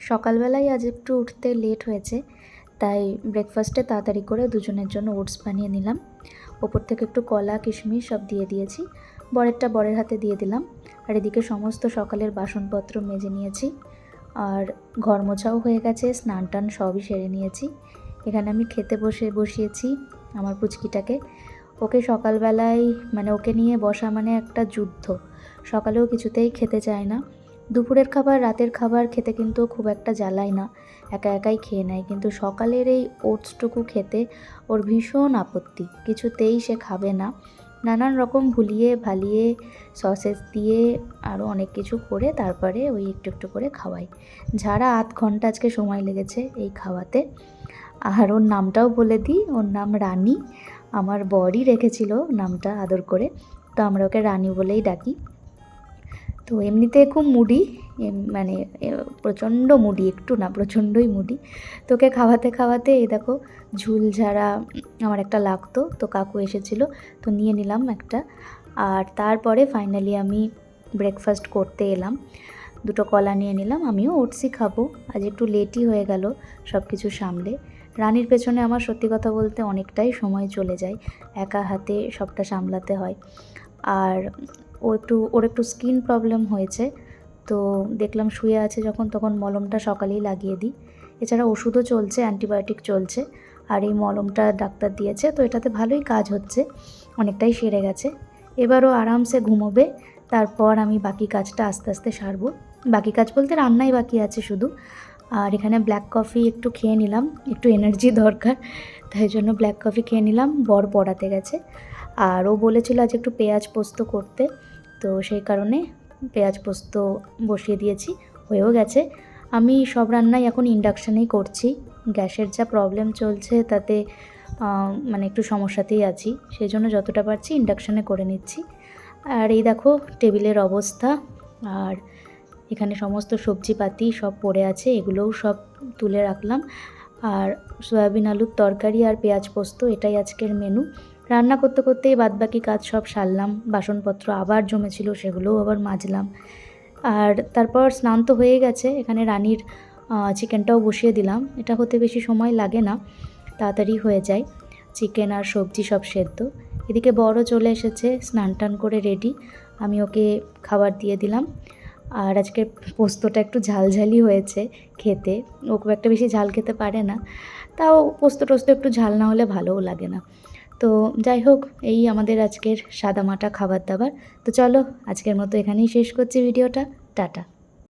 সকালবেলায় আজ একটু উঠতে লেট হয়েছে, তাই ব্রেকফাস্টে তাড়াতাড়ি করে দুজনের জন্য ওটস বানিয়ে নিলাম। ওপর থেকে একটু কলা কিশমিশ সব দিয়ে দিয়েছি, বরেরটা বরের হাতে দিয়ে দিলাম। আর এদিকে সমস্ত সকালের বাসনপত্র মেজে নিয়েছি, আর ঘর মোছাও হয়ে গেছে, স্নান টান সবই সেরে নিয়েছি। এখানে আমি খেতে বসিয়েছি আমার পুচকিটাকে। ওকে সকালবেলায় ওকে নিয়ে বসা মানে একটা যুদ্ধ। সকালেও কিছুতেই খেতে চায় না। দুপুরের খাবার রাতের খাবার খেতে কিন্তু খুব একটা জ্বালায় না, একা একাই খেয়ে নেয়, কিন্তু সকালের এই ওটসটুকু খেতে ওর ভীষণ আপত্তি, কিছুতেই সে খাবে না। নানান রকম ভুলিয়ে ভালিয়ে সসেস দিয়ে আরও অনেক কিছু করে তারপরে ওই একটু একটু করে খাওয়াই। ঝাড়া 8 ঘন্টা আজকে সময় লেগেছে এই খাওয়াতে। আর ওর নামটাও বলে দিই, ওর নাম রানী। আমার বরই রেখেছিল নামটা আদর করে, তো আমরা ওকে রানী বলেই ডাকি। তো এমনিতে খুব মুডি, প্রচণ্ড মুডি, একটু না প্রচণ্ডই মুডি। তোকে খাওয়াতে খাওয়াতে এই দেখো ঝুল ঝাড়া আমার একটা লাগতো, তো কাকু এসেছিলো, তো নিয়ে নিলাম একটা। আর তারপরে ফাইনালি আমি ব্রেকফাস্ট করতে এলাম, 2টো কলা নিয়ে নিলাম। আমিও ওটসই খাবো, আজ একটু লেটই হয়ে গেল সব কিছু সামলে। রানীর পেছনে আমার সত্যি কথা বলতে অনেকটাই সময় চলে যায়, একা হাতে সবটা সামলাতে হয়। আর ওর একটু স্কিন প্রবলেম হয়েছে, তো দেখলাম শুয়ে আছে যখন, তখন মলমটা সকালেই লাগিয়ে দিই। এছাড়া ওষুধও চলছে, অ্যান্টিবায়োটিক চলছে, আর এই মলমটা ডাক্তার দিয়েছে, তো এটাতে ভালোই কাজ হচ্ছে, অনেকটাই সেরে গেছে। এবারও আরামসে ঘুমোবে, তারপর আমি বাকি কাজটা আস্তে আস্তে সারবো। বাকি কাজ বলতে রান্নাই বাকি আছে শুধু। আর এখানে ব্ল্যাক কফি একটু খেয়ে নিলাম, একটু এনার্জি দরকার, তাই জন্য ব্ল্যাক কফি খেয়ে নিলাম। বর পড়াতে গেছে, আর ও বলেছিল আজ একটু পেঁয়াজ পোস্ত করতে, তো সেই কারণে পেঁয়াজ পোস্ত বসিয়ে দিয়েছি, হয়েও গেছে। আমি সব রান্নাই এখন ইন্ডাকশানেই করছি, গ্যাসের যা প্রবলেম চলছে তাতে একটু সমস্যাতেই আছি, সেই জন্য যতটা পারছি ইন্ডাকশানে করে নিচ্ছি। আর এই দেখো টেবিলের অবস্থা, আর এখানে সমস্ত সবজিপাতি সব পড়ে আছে, এগুলোও সব তুলে রাখলাম। আর সয়াবিন আলুর তরকারি আর পেঁয়াজ পোস্ত, এটাই আজকের মেনু। রান্না করতে করতেই বাদবাকি কাজ সব সারলাম, বাসনপত্র আবার জমেছিল সেগুলোও আবার মাজলাম। আর তারপর স্নান তো হয়ে গেছে, এখানে রানীর চিকেনটাও বসিয়ে দিলাম। এটা হতে বেশি সময় লাগে না, তাড়াতাড়ি হয়ে যায়, চিকেন আর সবজি সব সেদ্ধ। এদিকে বড়ও চলে এসেছে, স্নান টান করে রেডি, আমি ওকে খাবার দিয়ে দিলাম। আর আজকে পোস্তটা একটু ঝালঝালি হয়েছে খেতে, ও খুব একটা বেশি ঝাল খেতে পারে না, তাও পোস্ত টোস্ত একটু ঝাল না হলে ভালোও লাগে না। তো যাই হোক, এই আমাদের আজকের সাদামাটা খাবার দাবার। তো চলো আজকের মতো এখানেই শেষ করছি ভিডিওটা, টাটা।